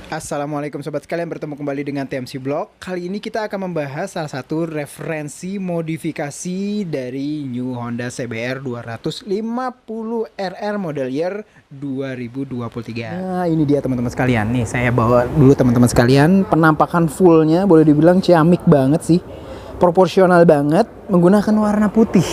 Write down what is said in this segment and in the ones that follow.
Assalamualaikum sobat sekalian, bertemu kembali dengan TMC Blog. Kali ini kita akan membahas salah satu referensi modifikasi dari New Honda CBR 250RR model year 2023. Nah, ini dia teman-teman sekalian. Nih, saya bawa dulu teman-teman sekalian. Penampakan fullnya boleh dibilang ciamik banget sih. Proporsional banget, menggunakan warna putih.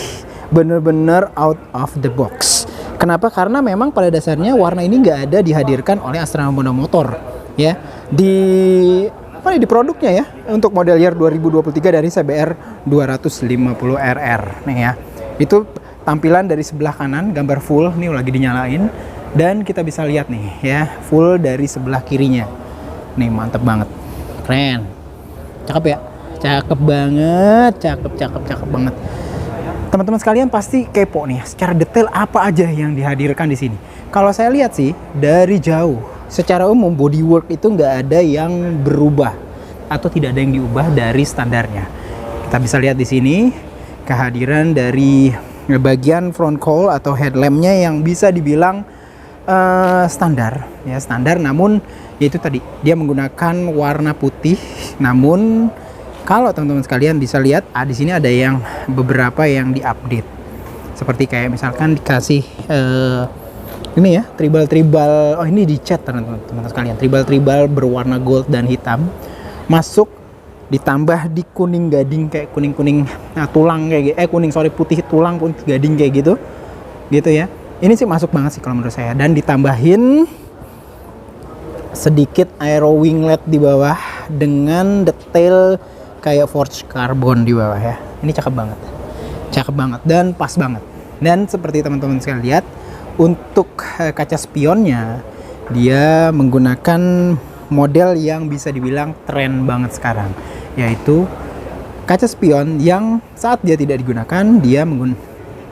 Bener-bener out of the box. Kenapa? Karena memang pada dasarnya warna ini nggak ada dihadirkan oleh Astra Mono Motor. Ya, di produknya ya untuk model year 2023 dari CBR 250RR nih ya. Itu tampilan dari sebelah kanan, gambar full nih lagi dinyalain, dan kita bisa lihat nih ya, full dari sebelah kirinya. Nih mantep banget. Keren. Cakep ya? Cakep banget, cakep banget. Teman-teman sekalian pasti kepo nih secara detail apa aja yang dihadirkan di sini. Kalau saya lihat sih dari jauh, secara umum bodywork itu nggak ada yang berubah atau tidak ada yang diubah dari standarnya. Kita bisa lihat di sini kehadiran dari bagian front cowl atau headlampnya yang bisa dibilang standar ya, standar. Namun yaitu tadi dia menggunakan warna putih. Namun kalau teman-teman sekalian bisa lihat, di sini ada yang beberapa yang diupdate. Seperti kayak misalkan dikasih ini ya, tribal, oh ini dicat teman-teman sekalian, tribal berwarna gold dan hitam masuk, ditambah di kuning gading kayak kuning tulang kayak putih tulang putih gading kayak gitu ya. Ini sih masuk banget sih kalau menurut saya, dan ditambahin sedikit aero winglet di bawah dengan detail kayak forged carbon di bawah ya. Ini cakep banget dan pas banget. Dan seperti teman-teman sekalian lihat, untuk kaca spionnya dia menggunakan model yang bisa dibilang tren banget sekarang, yaitu kaca spion yang saat dia tidak digunakan dia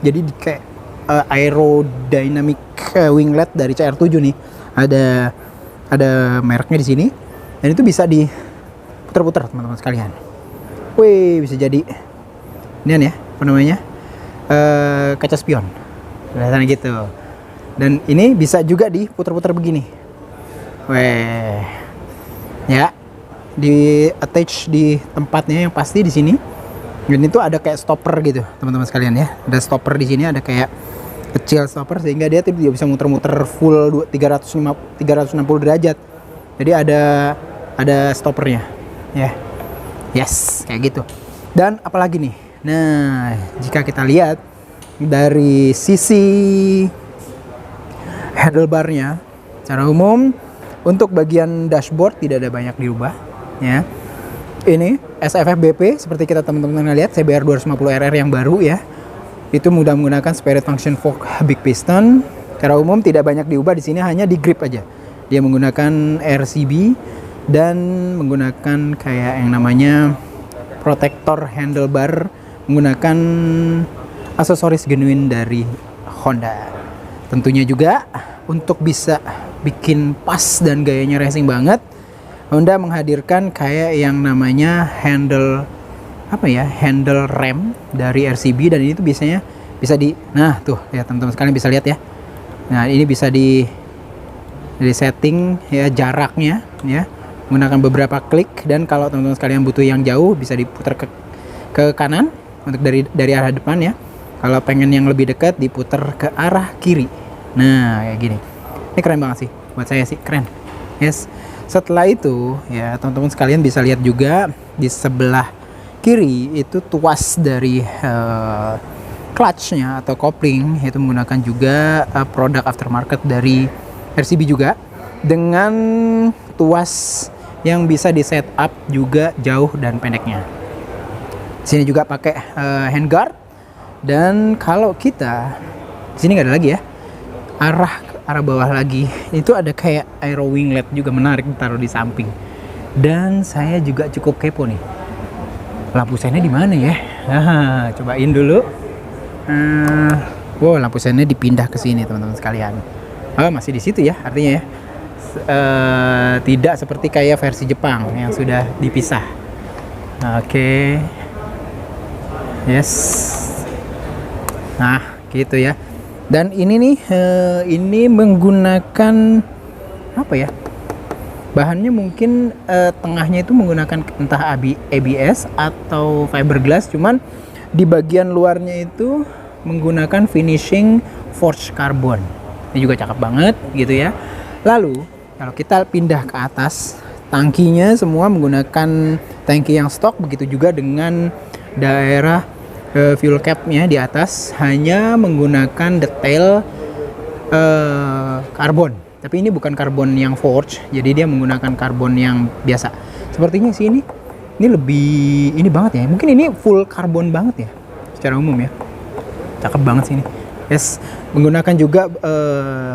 jadi kayak aerodynamic winglet dari CR7 nih. Ada mereknya di sini, dan itu bisa diputar-putar teman-teman sekalian. Wih, bisa jadi ini ya, apa namanya, kaca spion kelihatan gitu. Dan ini bisa juga diputar-putar begini. Weh. Ya. Di attach di tempatnya yang pasti di sini. Dan itu ada kayak stopper gitu, teman-teman sekalian ya. Ada stopper di sini, ada kayak kecil stopper sehingga dia bisa muter-muter full 360 derajat. Jadi ada stoppernya, ya. Yes, kayak gitu. Dan apalagi nih. Nah, jika kita lihat dari sisi handlebarnya, secara umum untuk bagian dashboard tidak ada banyak diubah ya. Ini SFFBP seperti kita teman-teman lihat CBR 250RR yang baru ya. Itu mudah menggunakan Spirit Function Fork Big Piston. Secara umum tidak banyak diubah di sini, hanya di grip aja. Dia menggunakan RCB dan menggunakan kayak yang namanya protektor handlebar menggunakan aksesoris genuine dari Honda. Tentunya juga untuk bisa bikin pas dan gayanya racing banget, Honda menghadirkan kayak yang namanya handle rem dari RCB, dan ini tuh biasanya bisa nah tuh ya teman-teman sekalian bisa lihat ya. Nah, ini bisa di setting ya jaraknya ya, menggunakan beberapa klik, dan kalau teman-teman sekalian butuh yang jauh bisa diputar ke kanan untuk dari arah depan ya. Kalau pengen yang lebih dekat diputar ke arah kiri. Nah, kayak gini. Ini keren banget sih. Buat saya sih keren. Yes. Setelah itu ya teman-teman sekalian bisa lihat juga di sebelah kiri itu tuas dari clutch-nya atau kopling, itu menggunakan juga produk aftermarket dari RCB juga, dengan tuas yang bisa di setup juga jauh dan pendeknya. Sini juga pakai handguard. Dan kalau kita sini nggak ada lagi ya, arah bawah lagi itu ada kayak aero winglet juga, menarik ditaruh di samping. Dan saya juga cukup kepo nih, lampu sennya di mana ya? Cobain dulu. Wow, lampu sennya dipindah ke sini teman-teman sekalian. Masih di situ ya, artinya ya. Tidak seperti kayak versi Jepang yang sudah dipisah. Oke. Yes. Nah, gitu ya. Dan ini nih, ini menggunakan apa ya? Bahannya mungkin tengahnya itu menggunakan entah ABS atau fiberglass, cuman di bagian luarnya itu menggunakan finishing forged carbon. Ini juga cakep banget gitu ya. Lalu kalau kita pindah ke atas, tangkinya semua menggunakan tangki yang stok, begitu juga dengan daerah fuel cap-nya di atas hanya menggunakan detail karbon. Tapi ini bukan karbon yang forged, jadi dia menggunakan karbon yang biasa. Sepertinya sih ini lebih ini banget ya. Mungkin ini full karbon banget ya secara umum ya. Cakep banget sih ini. Yes, menggunakan juga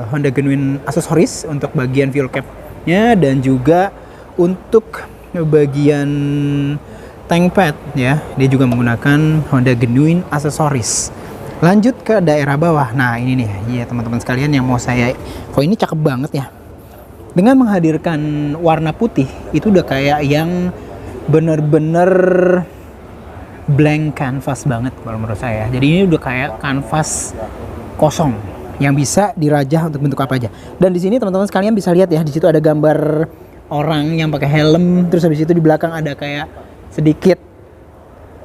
Honda Genuine aksesoris untuk bagian fuel cap-nya dan juga untuk bagian tank pad ya. Dia juga menggunakan Honda Genuine aksesoris. Lanjut ke daerah bawah. Nah, ini nih ya teman-teman sekalian yang mau saya, kok ini cakep banget ya. Dengan menghadirkan warna putih, itu udah kayak yang bener-bener blank canvas banget kalau menurut saya. Jadi ini udah kayak kanvas kosong yang bisa dirajah untuk bentuk apa aja. Dan di sini teman-teman sekalian bisa lihat ya, di situ ada gambar orang yang pakai helm, terus habis itu di belakang ada kayak sedikit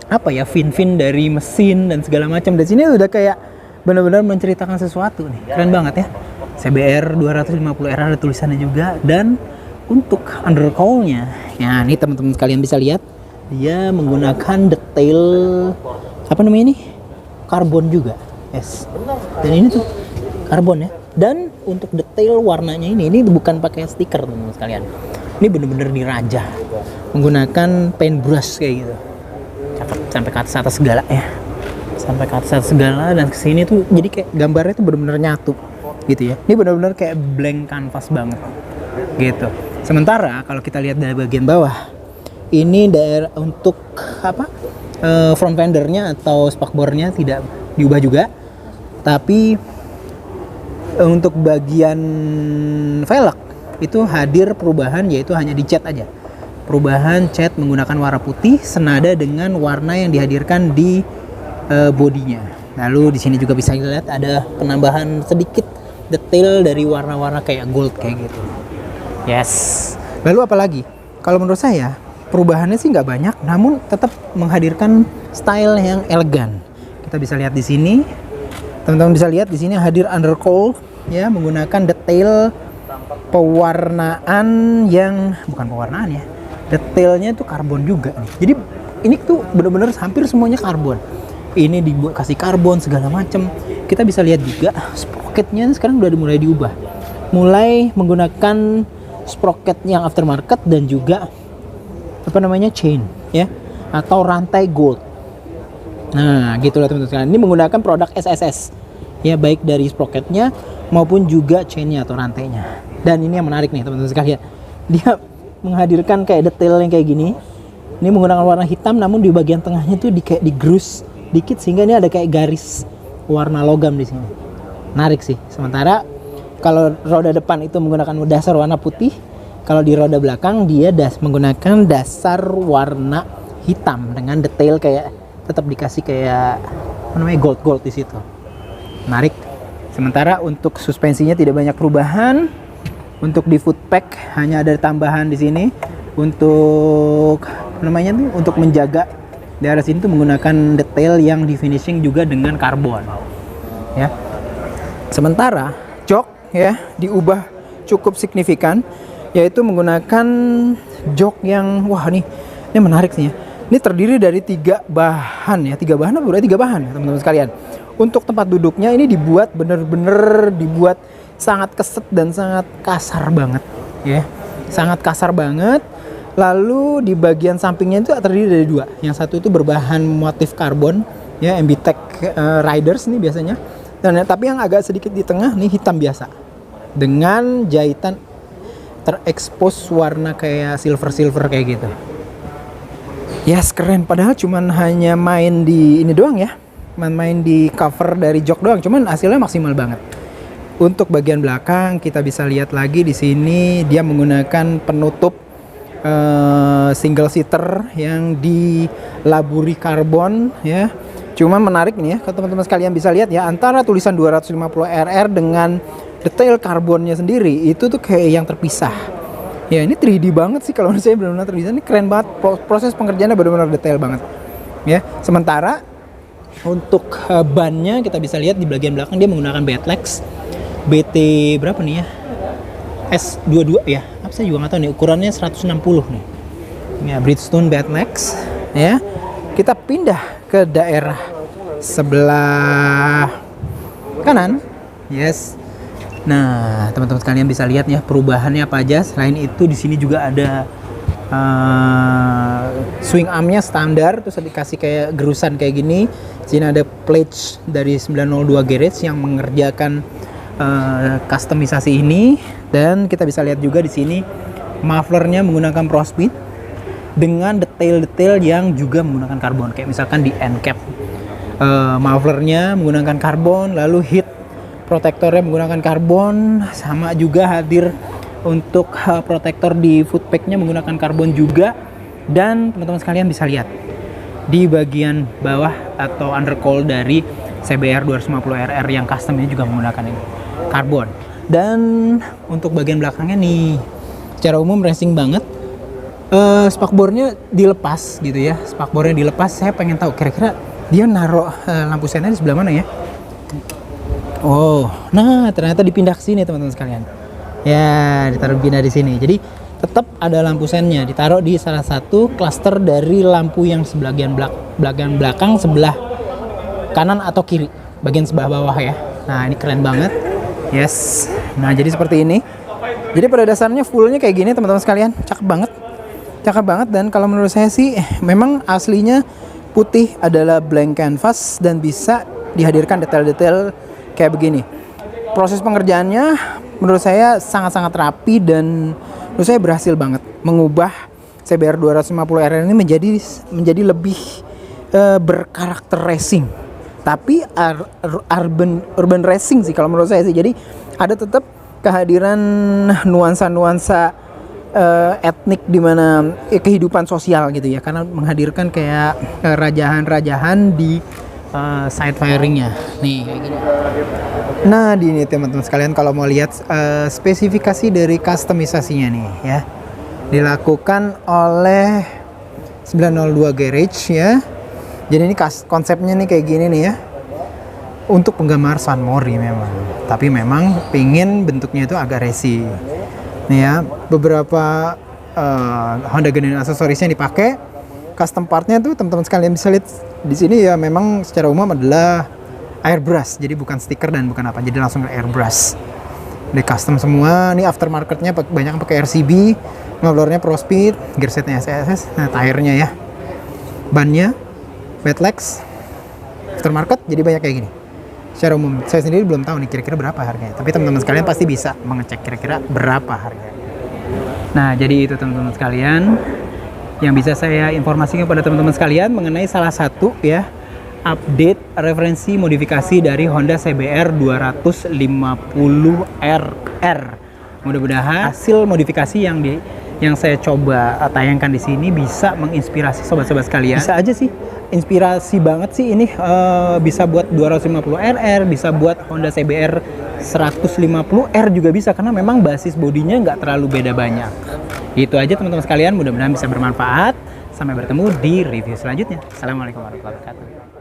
apa ya, fin-fin dari mesin dan segala macam. Dan sini udah kayak benar-benar menceritakan sesuatu nih. Keren banget ya. CBR 250R ada tulisannya juga. Dan untuk undercowl-nya, ya ini teman-teman sekalian bisa lihat, dia menggunakan detail apa namanya ini? Karbon juga. Yes. Dan ini tuh karbon ya. Dan untuk detail warnanya ini bukan pakai stiker teman-teman sekalian. Ini benar-benar dirajah menggunakan paintbrush kayak gitu. Cakep sampai ke atas segala ya, sampai ke atas segala, dan kesini tuh jadi kayak gambarnya tuh bener-bener nyatu gitu ya. Ini bener-bener kayak blank canvas banget gitu. Sementara kalau kita lihat dari bagian bawah, ini daerah untuk apa, front fendernya atau spakbornya tidak diubah juga, tapi untuk bagian velg itu hadir perubahan, yaitu hanya dicat aja. Perubahan cat menggunakan warna putih senada dengan warna yang dihadirkan di bodinya. Lalu di sini juga bisa dilihat ada penambahan sedikit detail dari warna-warna kayak gold kayak gitu. Yes. Lalu apalagi? Kalau menurut saya perubahannya sih nggak banyak, namun tetap menghadirkan style yang elegan. Kita bisa lihat di sini, teman-teman bisa lihat di sini hadir undercowl ya, menggunakan detail pewarnaan yang bukan pewarnaan ya. Detailnya itu karbon juga nih. Jadi ini tuh bener-bener hampir semuanya karbon. Ini dibuat kasih karbon segala macam. Kita bisa lihat juga sprocketnya sekarang udah mulai diubah. Mulai menggunakan sprocket yang aftermarket dan juga apa namanya chain ya, atau rantai gold. Nah, gitulah teman-teman sekalian. Ini menggunakan produk SSS. Ya, baik dari sprocketnya maupun juga chainnya atau rantainya. Dan ini yang menarik nih teman-teman sekalian. Dia menghadirkan kayak detail yang kayak gini. Ini menggunakan warna hitam, namun di bagian tengahnya tuh kayak digerus dikit sehingga ini ada kayak garis warna logam di sini. Menarik sih. Sementara kalau roda depan itu menggunakan dasar warna putih, kalau di roda belakang dia menggunakan dasar warna hitam dengan detail kayak tetap dikasih kayak apa namanya, gold di situ. Menarik. Sementara untuk suspensinya tidak banyak perubahan. Untuk di footpack hanya ada tambahan di sini untuk namanya tuh untuk menjaga daerah sini tuh menggunakan detail yang di finishing juga dengan karbon ya. Sementara jok ya diubah cukup signifikan, yaitu menggunakan jok yang wah ini menarik sih ya. Ini terdiri dari 3 bahan ya, 3 bahan apa 3 bahan ya teman-teman sekalian. Untuk tempat duduknya ini dibuat bener-bener dibuat sangat keset dan sangat kasar banget ya, sangat kasar banget. Lalu di bagian sampingnya itu terdiri dari 2, yang satu itu berbahan motif karbon ya, MBTech Riders nih biasanya, dan tapi yang agak sedikit di tengah nih hitam biasa dengan jahitan terekspos warna kayak silver kayak gitu. Yes, keren. Padahal cuman hanya main di ini doang ya, main di cover dari jok doang, cuman hasilnya maksimal banget. Untuk bagian belakang kita bisa lihat lagi di sini dia menggunakan penutup single seater yang dilaburi karbon ya. Cuma menarik nih ya, kalau teman-teman sekalian bisa lihat ya, antara tulisan 250 RR dengan detail karbonnya sendiri itu tuh kayak yang terpisah. Ya ini 3D banget sih kalau menurut saya, benar-benar 3D. Ini keren banget, proses pengerjaannya benar-benar detail banget. Ya, sementara untuk bannya kita bisa lihat di bagian belakang dia menggunakan Battlex BT berapa nih ya? S22 ya. Apa saya juga nggak tahu nih, ukurannya 160 nih. Ya, Bridgestone Battlex ya. Kita pindah ke daerah sebelah kanan. Yes. Nah, teman-teman sekalian bisa lihat ya perubahannya apa aja. Selain itu di sini juga ada swing armnya standar, terus dikasih kayak gerusan kayak gini. Sini ada plate dari 902 Garage yang mengerjakan customisasi ini, dan kita bisa lihat juga di sini mufflernya menggunakan Prospeed dengan detail-detail yang juga menggunakan karbon. Kayak misalkan di end cap mufflernya menggunakan karbon, lalu heat protektornya menggunakan karbon, sama juga hadir untuk protektor di footpacknya menggunakan karbon juga. Dan teman-teman sekalian bisa lihat di bagian bawah atau undercowl dari CBR 250RR yang customnya juga menggunakan ini karbon. Dan untuk bagian belakangnya nih, secara umum racing banget. Spakbornya dilepas gitu ya, spakbornya dilepas. Saya pengen tahu kira-kira dia naruh lampu sennya di sebelah mana ya. Oh, nah ternyata dipindah ke sini teman-teman sekalian. Ya, ditaruh pindah di sini. Jadi tetap ada lampu sennya, ditaruh di salah satu klaster dari lampu yang sebagian belakang sebelah kanan atau kiri, bagian sebelah bawah ya. Nah, ini keren banget. Yes. Nah, jadi seperti ini. Jadi pada dasarnya fullnya kayak gini teman-teman sekalian. Cakep banget. Cakep banget, dan kalau menurut saya sih memang aslinya putih adalah blank canvas dan bisa dihadirkan detail-detail kayak begini. Proses pengerjaannya menurut saya sangat-sangat rapi, dan menurut saya berhasil banget mengubah CBR 250RR ini menjadi lebih berkarakter racing, tapi urban racing sih kalau menurut saya sih. Jadi ada tetap kehadiran nuansa-nuansa etnik di mana kehidupan sosial gitu ya, karena menghadirkan kayak rajahan-rajahan di side firingnya nih kayak gini. Nah, di ini teman-teman sekalian kalau mau lihat spesifikasi dari customisasinya nih ya, dilakukan oleh 902 Garage ya. Jadi ini konsepnya nih kayak gini nih ya, untuk penggemar San Mori memang, tapi memang pingin bentuknya itu agak racing nih ya. Beberapa Honda Gun aksesorisnya dipakai. Custom partnya tuh teman-teman sekalian bisa lihat di sini ya, memang secara umum adalah airbrush, jadi bukan stiker dan bukan apa, jadi langsung airbrush. Di custom semua. Ini aftermarketnya banyak pakai RCB, mufflernya Prospeed, gearsetnya SSS, nah tire-nya ya, bannya Battlex, aftermarket, jadi banyak kayak gini. Secara umum saya sendiri belum tahu nih kira-kira berapa harganya, tapi teman-teman sekalian pasti bisa mengecek kira-kira berapa harganya. Nah, jadi itu teman-teman sekalian yang bisa saya informasikan kepada teman-teman sekalian mengenai salah satu ya update referensi modifikasi dari Honda CBR 250RR. Mudah-mudahan hasil modifikasi yang saya coba tayangkan di sini bisa menginspirasi sobat-sobat sekalian. Bisa aja sih, inspirasi banget sih ini, bisa buat 250RR, bisa buat Honda CBR 150R juga bisa, karena memang basis bodinya nggak terlalu beda banyak. Itu aja teman-teman sekalian, mudah-mudahan bisa bermanfaat. Sampai bertemu di review selanjutnya. Assalamualaikum warahmatullahi wabarakatuh.